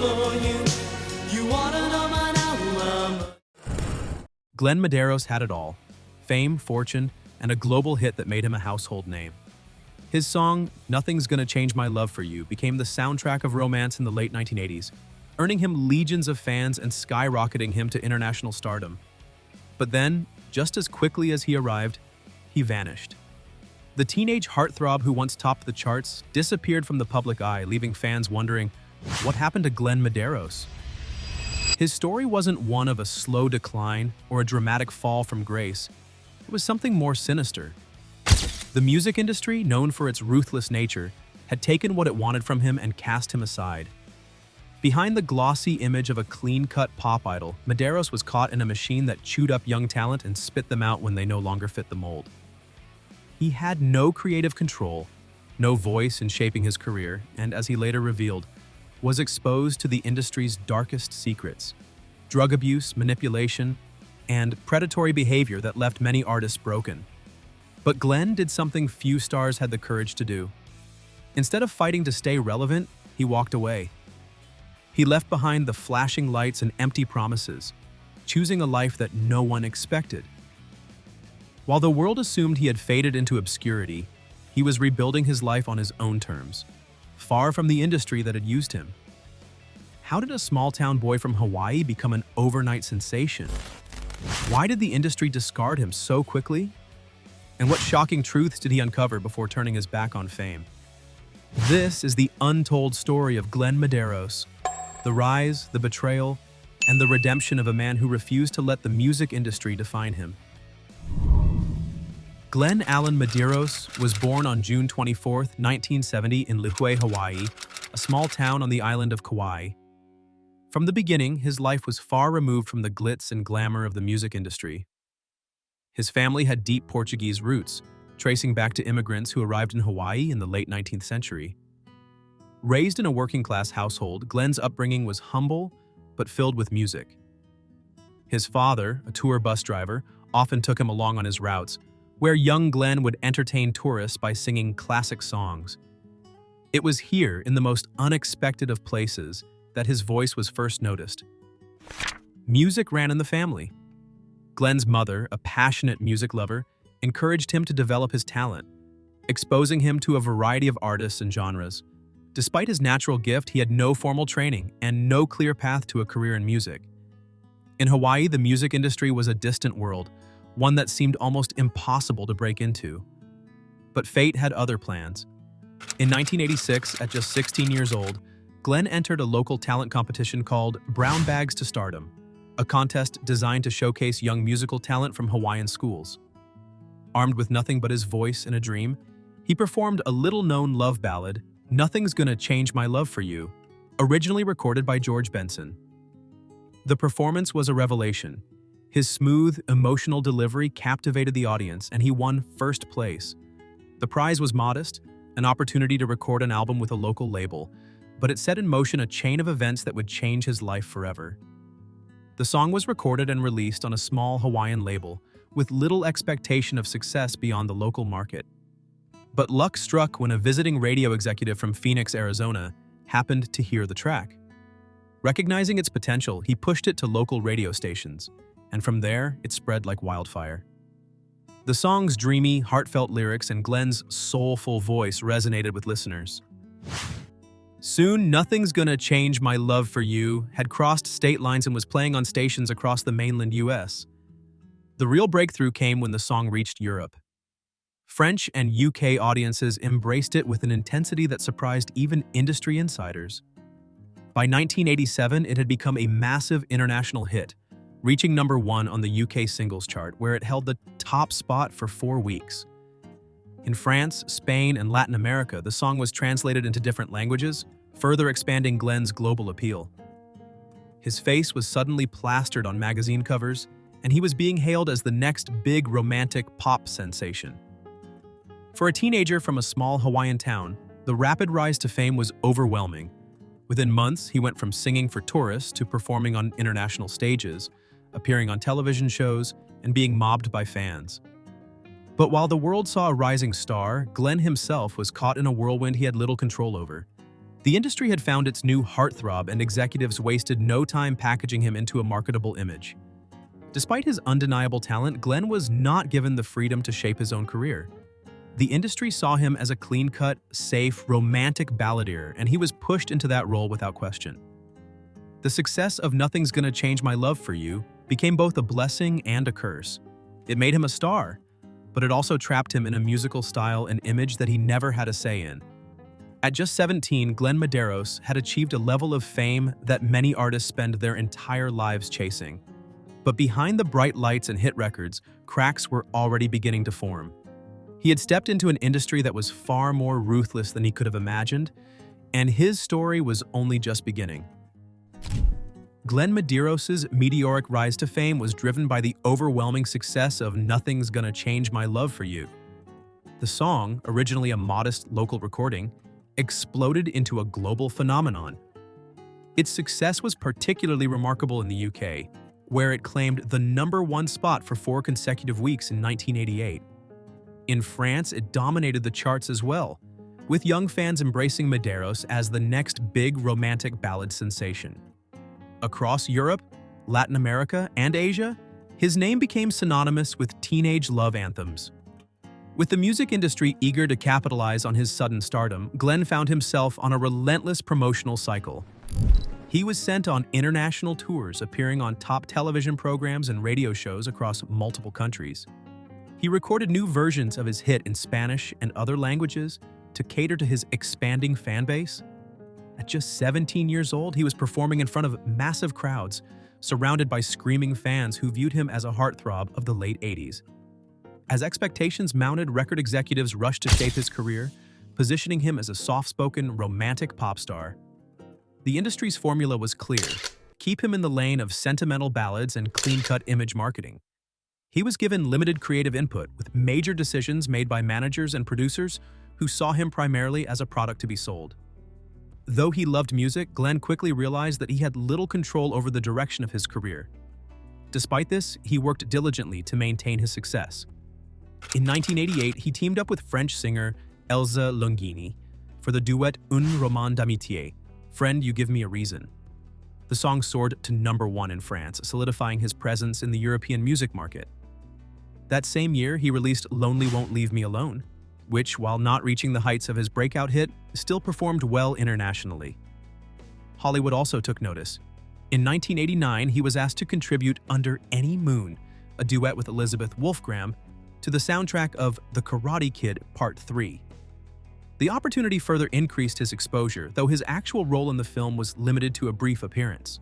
for you. You wanna know my number? Glenn Medeiros had it all: fame, fortune, and a global hit that made him a household name. His song, "Nothing's Gonna Change My Love for You," became the soundtrack of romance in the late 1980s, earning him legions of fans and skyrocketing him to international stardom. But then, just as quickly as he arrived, he vanished. The teenage heartthrob who once topped the charts disappeared from the public eye, leaving fans wondering, what happened to Glenn Medeiros? His story wasn't one of a slow decline or a dramatic fall from grace. It was something more sinister. The music industry, known for its ruthless nature, had taken what it wanted from him and cast him aside. Behind the glossy image of a clean-cut pop idol, Medeiros was caught in a machine that chewed up young talent and spit them out when they no longer fit the mold. He had no creative control, no voice in shaping his career, and as he later revealed, was exposed to the industry's darkest secrets: drug abuse, manipulation, and predatory behavior that left many artists broken. But Glenn did something few stars had the courage to do. Instead of fighting to stay relevant, he walked away. He left behind the flashing lights and empty promises, choosing a life that no one expected. While the world assumed he had faded into obscurity, he was rebuilding his life on his own terms, far from the industry that had used him. How did a small-town boy from Hawaii become an overnight sensation? Why did the industry discard him so quickly? And what shocking truths did he uncover before turning his back on fame? This is the untold story of Glenn Medeiros, the rise, the betrayal, and the redemption of a man who refused to let the music industry define him. Glenn Allen Medeiros was born on June 24, 1970 in Lihue, Hawaii, a small town on the island of Kauai. From the beginning, his life was far removed from the glitz and glamour of the music industry. His family had deep Portuguese roots, tracing back to immigrants who arrived in Hawaii in the late 19th century. Raised in a working-class household, Glenn's upbringing was humble but filled with music. His father, a tour bus driver, often took him along on his routes, where young Glenn would entertain tourists by singing classic songs. It was here, in the most unexpected of places, that his voice was first noticed. Music ran in the family. Glenn's mother, a passionate music lover, encouraged him to develop his talent, exposing him to a variety of artists and genres. Despite his natural gift, he had no formal training and no clear path to a career in music. In Hawaii, the music industry was a distant world, one that seemed almost impossible to break into. But fate had other plans. In 1986, at just 16 years old, Glenn entered a local talent competition called Brown Bags to Stardom, a contest designed to showcase young musical talent from Hawaiian schools. Armed with nothing but his voice and a dream, he performed a little-known love ballad, "Nothing's Gonna Change My Love for You," originally recorded by George Benson. The performance was a revelation. His smooth, emotional delivery captivated the audience, and he won first place. The prize was modest, an opportunity to record an album with a local label, but it set in motion a chain of events that would change his life forever. The song was recorded and released on a small Hawaiian label, with little expectation of success beyond the local market. But luck struck when a visiting radio executive from Phoenix, Arizona, happened to hear the track. Recognizing its potential, he pushed it to local radio stations, and from there, it spread like wildfire. The song's dreamy, heartfelt lyrics and Glenn's soulful voice resonated with listeners. Soon, "Nothing's Gonna Change My Love for You" had crossed state lines and was playing on stations across the mainland US. The real breakthrough came when the song reached Europe. French and UK audiences embraced it with an intensity that surprised even industry insiders. By 1987, it had become a massive international hit, reaching #1 on the UK singles chart, where it held the top spot for 4 weeks. In France, Spain, and Latin America, the song was translated into different languages, further expanding Glenn's global appeal. His face was suddenly plastered on magazine covers, and he was being hailed as the next big romantic pop sensation. For a teenager from a small Hawaiian town, the rapid rise to fame was overwhelming. Within months, he went from singing for tourists to performing on international stages, appearing on television shows, and being mobbed by fans. But while the world saw a rising star, Glenn himself was caught in a whirlwind he had little control over. The industry had found its new heartthrob, and executives wasted no time packaging him into a marketable image. Despite his undeniable talent, Glenn was not given the freedom to shape his own career. The industry saw him as a clean-cut, safe, romantic balladeer, and he was pushed into that role without question. The success of Nothing's Gonna Change My Love for You became both a blessing and a curse. It made him a star, but it also trapped him in a musical style and image that he never had a say in. At just 17, Glenn Medeiros had achieved a level of fame that many artists spend their entire lives chasing. But behind the bright lights and hit records, cracks were already beginning to form. He had stepped into an industry that was far more ruthless than he could have imagined, and his story was only just beginning. Glenn Medeiros' meteoric rise to fame was driven by the overwhelming success of Nothing's Gonna Change My Love for You. The song, originally a modest local recording, exploded into a global phenomenon. Its success was particularly remarkable in the UK, where it claimed the #1 spot for 4 consecutive weeks in 1988. In France, it dominated the charts as well, with young fans embracing Medeiros as the next big romantic ballad sensation. Across Europe, Latin America, and Asia, his name became synonymous with teenage love anthems. With the music industry eager to capitalize on his sudden stardom, Glenn found himself on a relentless promotional cycle. He was sent on international tours, appearing on top television programs and radio shows across multiple countries. He recorded new versions of his hit in Spanish and other languages to cater to his expanding fan base. At just 17 years old, he was performing in front of massive crowds, surrounded by screaming fans who viewed him as a heartthrob of the late 80s. As expectations mounted, record executives rushed to shape his career, positioning him as a soft-spoken, romantic pop star. The industry's formula was clear: keep him in the lane of sentimental ballads and clean-cut image marketing. He was given limited creative input, with major decisions made by managers and producers who saw him primarily as a product to be sold. Though he loved music, Glenn quickly realized that he had little control over the direction of his career. Despite this, he worked diligently to maintain his success. In 1988, he teamed up with French singer Elsa Longini for the duet Un roman d'amitié, Friend You Give Me a Reason. The song soared to #1 in France, solidifying his presence in the European music market. That same year, he released Lonely Won't Leave Me Alone, which, while not reaching the heights of his breakout hit, still performed well internationally. Hollywood also took notice. In 1989, he was asked to contribute Under Any Moon, a duet with Elizabeth Wolfgram, to the soundtrack of The Karate Kid Part 3. The opportunity further increased his exposure, though his actual role in the film was limited to a brief appearance.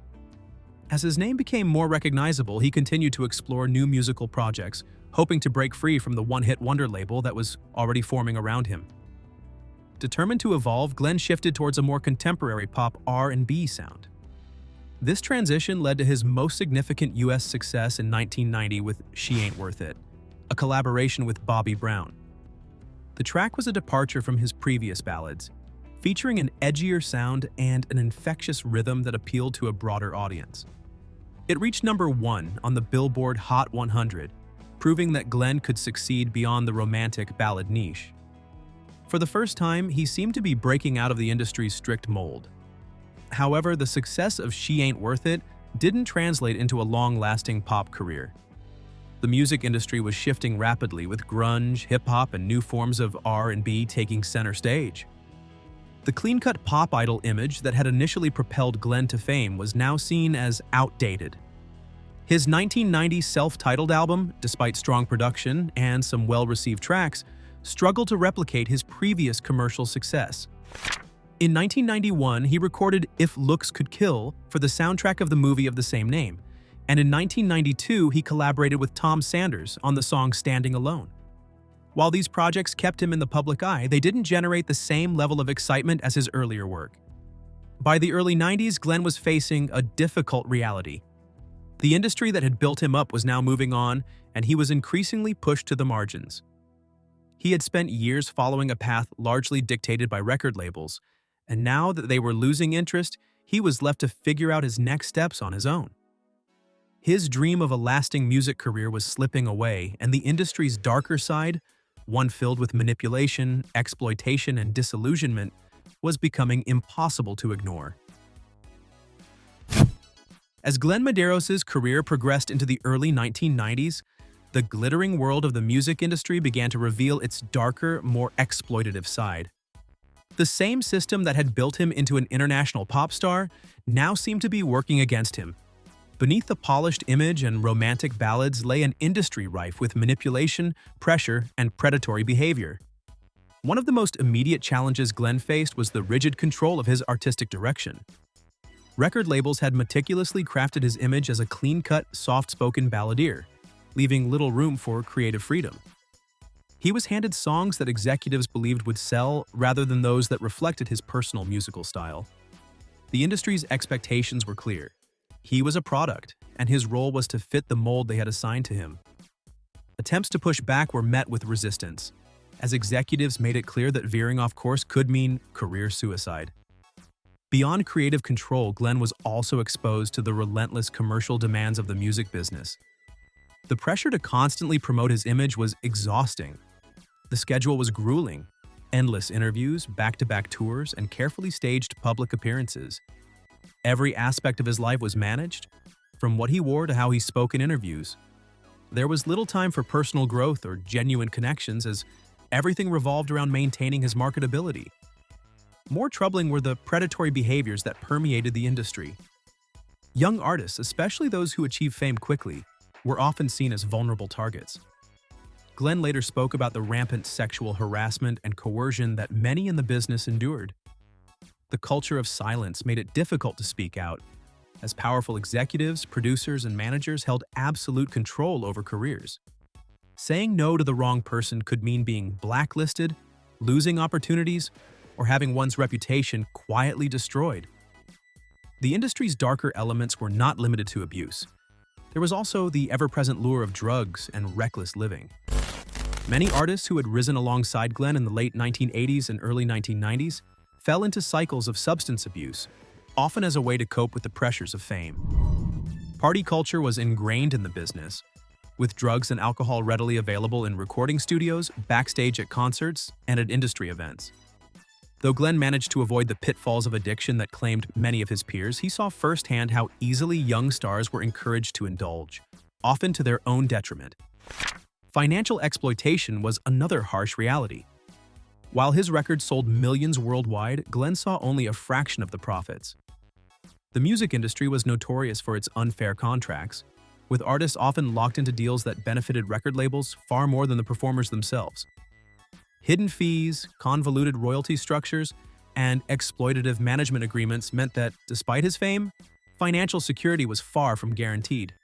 As his name became more recognizable, he continued to explore new musical projects, hoping to break free from the one-hit wonder label that was already forming around him. Determined to evolve, Glenn shifted towards a more contemporary pop R&B sound. This transition led to his most significant US success in 1990 with She Ain't Worth It, a collaboration with Bobby Brown. The track was a departure from his previous ballads, featuring an edgier sound and an infectious rhythm that appealed to a broader audience. It reached #1 on the Billboard Hot 100, proving that Glenn could succeed beyond the romantic ballad niche. For the first time, he seemed to be breaking out of the industry's strict mold. However, the success of She Ain't Worth It didn't translate into a long-lasting pop career. The music industry was shifting rapidly, with grunge, hip-hop, and new forms of R&B taking center stage. The clean-cut pop idol image that had initially propelled Glenn to fame was now seen as outdated. His 1990 self-titled album, despite strong production and some well-received tracks, struggled to replicate his previous commercial success. In 1991, he recorded If Looks Could Kill for the soundtrack of the movie of the same name, and in 1992, he collaborated with Tom Sanders on the song Standing Alone. While these projects kept him in the public eye, they didn't generate the same level of excitement as his earlier work. By the early 90s, Glenn was facing a difficult reality. The industry that had built him up was now moving on, and he was increasingly pushed to the margins. He had spent years following a path largely dictated by record labels, and now that they were losing interest, he was left to figure out his next steps on his own. His dream of a lasting music career was slipping away, and the industry's darker side, one filled with manipulation, exploitation, and disillusionment, was becoming impossible to ignore. As Glenn Medeiros' career progressed into the early 1990s, the glittering world of the music industry began to reveal its darker, more exploitative side. The same system that had built him into an international pop star now seemed to be working against him. Beneath the polished image and romantic ballads lay an industry rife with manipulation, pressure, and predatory behavior. One of the most immediate challenges Glenn faced was the rigid control of his artistic direction. Record labels had meticulously crafted his image as a clean-cut, soft-spoken balladeer, leaving little room for creative freedom. He was handed songs that executives believed would sell rather than those that reflected his personal musical style. The industry's expectations were clear. He was a product, and his role was to fit the mold they had assigned to him. Attempts to push back were met with resistance, as executives made it clear that veering off course could mean career suicide. Beyond creative control, Glenn was also exposed to the relentless commercial demands of the music business. The pressure to constantly promote his image was exhausting. The schedule was grueling: endless interviews, back-to-back tours, and carefully staged public appearances. Every aspect of his life was managed, from what he wore to how he spoke in interviews. There was little time for personal growth or genuine connections, as everything revolved around maintaining his marketability. More troubling were the predatory behaviors that permeated the industry. Young artists, especially those who achieve fame quickly, were often seen as vulnerable targets. Glenn later spoke about the rampant sexual harassment and coercion that many in the business endured. The culture of silence made it difficult to speak out, as powerful executives, producers, and managers held absolute control over careers. Saying no to the wrong person could mean being blacklisted, losing opportunities, or having one's reputation quietly destroyed. The industry's darker elements were not limited to abuse. There was also the ever-present lure of drugs and reckless living. Many artists who had risen alongside Glenn in the late 1980s and early 1990s fell into cycles of substance abuse, often as a way to cope with the pressures of fame. Party culture was ingrained in the business, with drugs and alcohol readily available in recording studios, backstage at concerts, and at industry events. Though Glenn managed to avoid the pitfalls of addiction that claimed many of his peers, he saw firsthand how easily young stars were encouraged to indulge, often to their own detriment. Financial exploitation was another harsh reality. While his records sold millions worldwide, Glenn saw only a fraction of the profits. The music industry was notorious for its unfair contracts, with artists often locked into deals that benefited record labels far more than the performers themselves. Hidden fees, convoluted royalty structures, and exploitative management agreements meant that, despite his fame, financial security was far from guaranteed.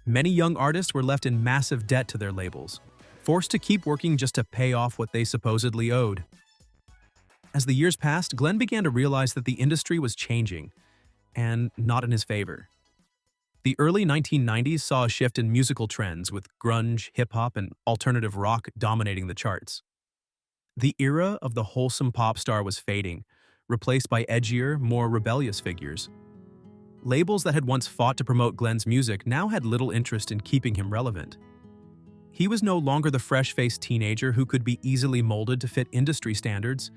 Many young artists were left in massive debt to their labels, forced to keep working just to pay off what they supposedly owed. As the years passed, Glenn began to realize that the industry was changing, and not in his favor. The early 1990s saw a shift in musical trends, with grunge, hip-hop, and alternative rock dominating the charts. The era of the wholesome pop star was fading, replaced by edgier, more rebellious figures. Labels that had once fought to promote Glenn's music now had little interest in keeping him relevant. He was no longer the fresh-faced teenager who could be easily molded to fit industry standards,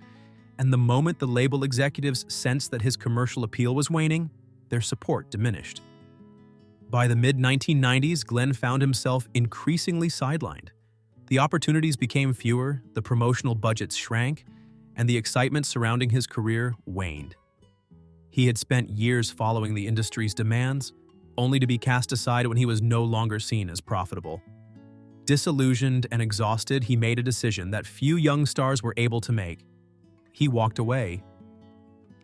and the moment the label executives sensed that his commercial appeal was waning, their support diminished. By the mid-1990s, Glenn found himself increasingly sidelined. The opportunities became fewer, the promotional budgets shrank, and the excitement surrounding his career waned. He had spent years following the industry's demands, only to be cast aside when he was no longer seen as profitable. Disillusioned and exhausted, he made a decision that few young stars were able to make. He walked away.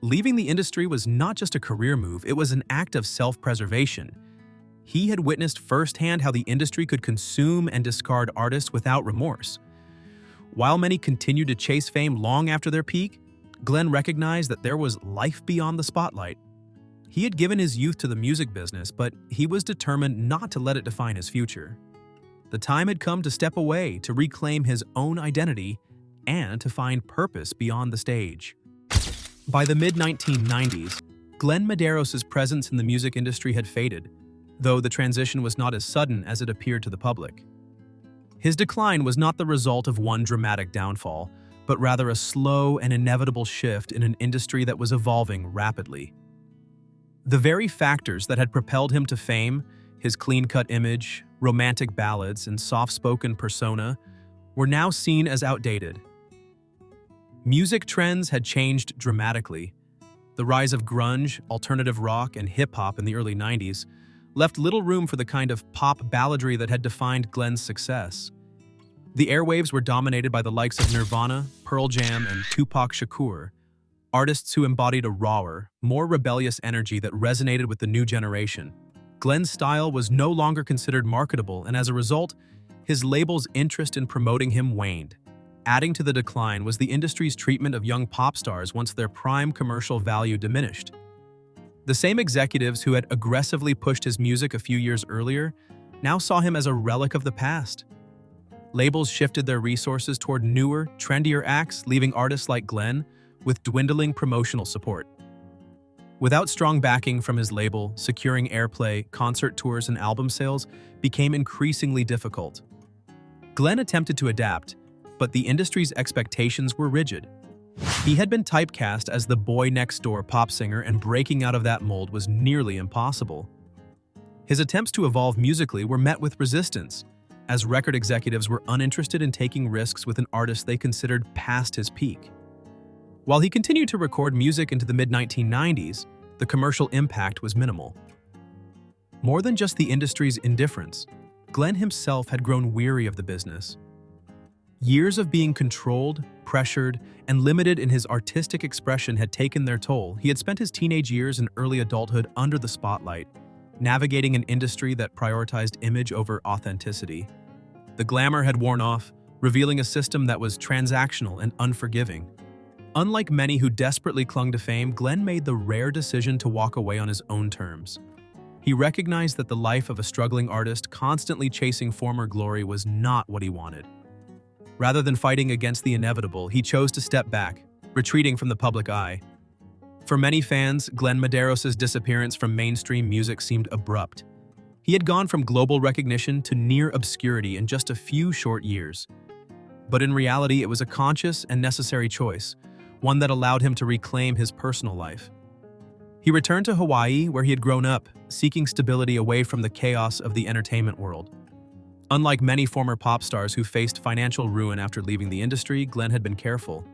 Leaving the industry was not just a career move, it was an act of self-preservation. He had witnessed firsthand how the industry could consume and discard artists without remorse. While many continued to chase fame long after their peak, Glenn recognized that there was life beyond the spotlight. He had given his youth to the music business, but he was determined not to let it define his future. The time had come to step away, to reclaim his own identity, and to find purpose beyond the stage. By the mid-1990s, Glenn Medeiros' presence in the music industry had faded, though the transition was not as sudden as it appeared to the public. His decline was not the result of one dramatic downfall, but rather a slow and inevitable shift in an industry that was evolving rapidly. The very factors that had propelled him to fame, his clean-cut image, romantic ballads, and soft-spoken persona, were now seen as outdated. Music trends had changed dramatically. The rise of grunge, alternative rock, and hip-hop in the early 90s left little room for the kind of pop balladry that had defined Glenn's success. The airwaves were dominated by the likes of Nirvana, Pearl Jam, and Tupac Shakur, artists who embodied a rawer, more rebellious energy that resonated with the new generation. Glenn's style was no longer considered marketable, and as a result, his label's interest in promoting him waned. Adding to the decline was the industry's treatment of young pop stars once their prime commercial value diminished. The same executives who had aggressively pushed his music a few years earlier now saw him as a relic of the past. Labels shifted their resources toward newer, trendier acts, leaving artists like Glenn with dwindling promotional support. Without strong backing from his label, securing airplay, concert tours, and album sales became increasingly difficult. Glenn attempted to adapt, but the industry's expectations were rigid. He had been typecast as the boy-next-door pop singer, and breaking out of that mold was nearly impossible. His attempts to evolve musically were met with resistance, as record executives were uninterested in taking risks with an artist they considered past his peak. While he continued to record music into the mid-1990s, the commercial impact was minimal. More than just the industry's indifference, Glenn himself had grown weary of the business. Years of being controlled, pressured, and limited in his artistic expression had taken their toll. He had spent his teenage years and early adulthood under the spotlight, navigating an industry that prioritized image over authenticity. The glamour had worn off, revealing a system that was transactional and unforgiving. Unlike many who desperately clung to fame, Glenn made the rare decision to walk away on his own terms. He recognized that the life of a struggling artist constantly chasing former glory was not what he wanted. Rather than fighting against the inevitable, he chose to step back, retreating from the public eye. For many fans, Glenn Medeiros' disappearance from mainstream music seemed abrupt. He had gone from global recognition to near obscurity in just a few short years. But in reality, it was a conscious and necessary choice, one that allowed him to reclaim his personal life. He returned to Hawaii, where he had grown up, seeking stability away from the chaos of the entertainment world. Unlike many former pop stars who faced financial ruin after leaving the industry, Glenn had been careful.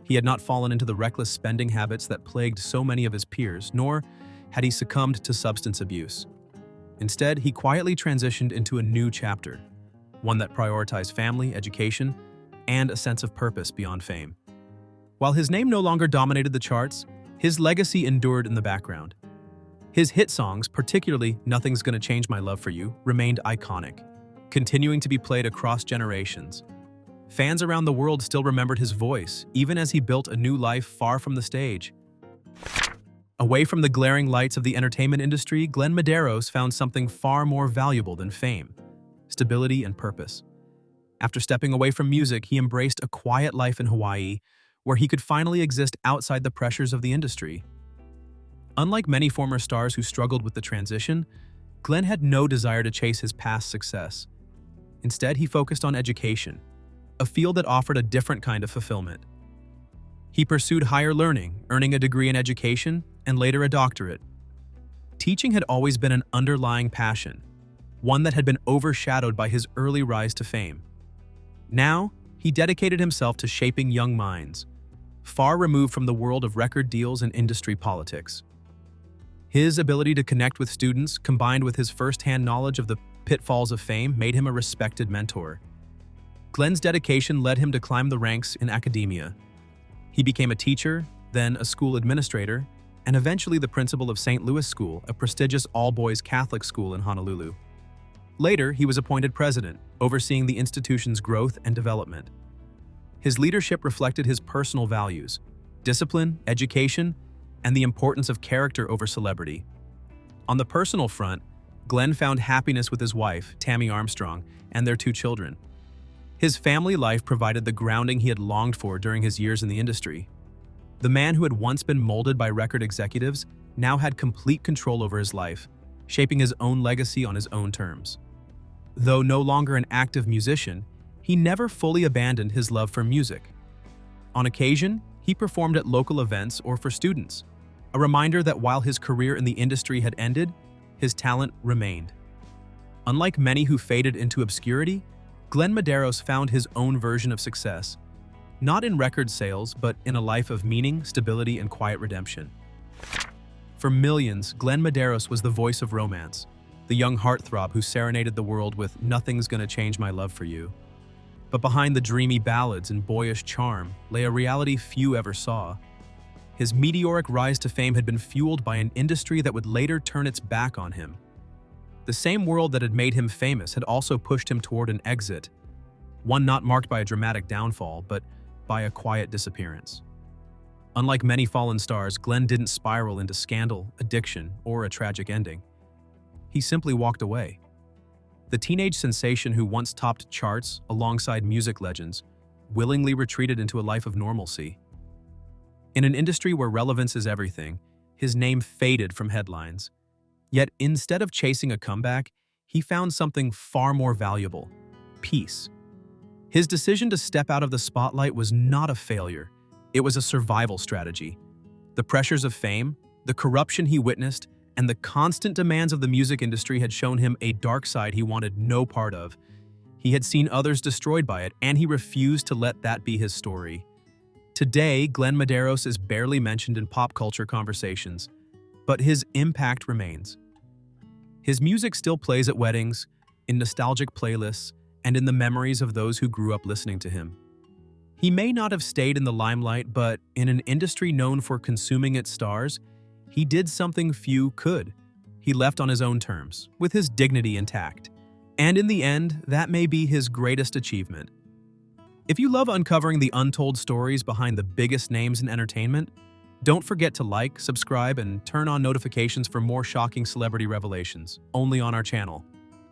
He had not fallen into the reckless spending habits that plagued so many of his peers, nor had he succumbed to substance abuse. Instead, he quietly transitioned into a new chapter, one that prioritized family, education, and a sense of purpose beyond fame. While his name no longer dominated the charts, his legacy endured in the background. His hit songs, particularly Nothing's Gonna Change My Love for You, remained iconic, continuing to be played across generations. Fans around the world still remembered his voice, even as he built a new life far from the stage. Away from the glaring lights of the entertainment industry, Glenn Medeiros found something far more valuable than fame: stability and purpose. After stepping away from music, he embraced a quiet life in Hawaii, where he could finally exist outside the pressures of the industry. Unlike many former stars who struggled with the transition, Glenn had no desire to chase his past success. Instead, he focused on education, a field that offered a different kind of fulfillment. He pursued higher learning, earning a degree in education and later a doctorate. Teaching had always been an underlying passion, one that had been overshadowed by his early rise to fame. Now, he dedicated himself to shaping young minds, far removed from the world of record deals and industry politics. His ability to connect with students, combined with his first-hand knowledge of the pitfalls of fame, made him a respected mentor. Glenn's dedication led him to climb the ranks in academia. He became a teacher, then a school administrator, and eventually the principal of St. Louis School, a prestigious all-boys Catholic school in Honolulu. Later, he was appointed president, overseeing the institution's growth and development. His leadership reflected his personal values: discipline, education, and the importance of character over celebrity. On the personal front, Glenn found happiness with his wife, Tammy Armstrong, and their 2 children. His family life provided the grounding he had longed for during his years in the industry. The man who had once been molded by record executives now had complete control over his life, shaping his own legacy on his own terms. Though no longer an active musician, he never fully abandoned his love for music. On occasion, he performed at local events or for students, a reminder that while his career in the industry had ended, his talent remained. Unlike many who faded into obscurity, Glenn Medeiros found his own version of success, not in record sales, but in a life of meaning, stability, and quiet redemption. For millions, Glenn Medeiros was the voice of romance, the young heartthrob who serenaded the world with "Nothing's Gonna Change My Love for You." But behind the dreamy ballads and boyish charm lay a reality few ever saw. His meteoric rise to fame had been fueled by an industry that would later turn its back on him. The same world that had made him famous had also pushed him toward an exit, one not marked by a dramatic downfall, but by a quiet disappearance. Unlike many fallen stars, Glenn didn't spiral into scandal, addiction, or a tragic ending. He simply walked away. The teenage sensation who once topped charts alongside music legends willingly retreated into a life of normalcy. In an industry where relevance is everything, his name faded from headlines. Yet instead of chasing a comeback, he found something far more valuable: peace. His decision to step out of the spotlight was not a failure. It was a survival strategy. The pressures of fame, the corruption he witnessed, and the constant demands of the music industry had shown him a dark side he wanted no part of. He had seen others destroyed by it, and he refused to let that be his story. Today, Glenn Medeiros is barely mentioned in pop culture conversations, but his impact remains. His music still plays at weddings, in nostalgic playlists, and in the memories of those who grew up listening to him. He may not have stayed in the limelight, but in an industry known for consuming its stars, he did something few could. He left on his own terms, with his dignity intact. And in the end, that may be his greatest achievement. If you love uncovering the untold stories behind the biggest names in entertainment, don't forget to like, subscribe, and turn on notifications for more shocking celebrity revelations, only on our channel.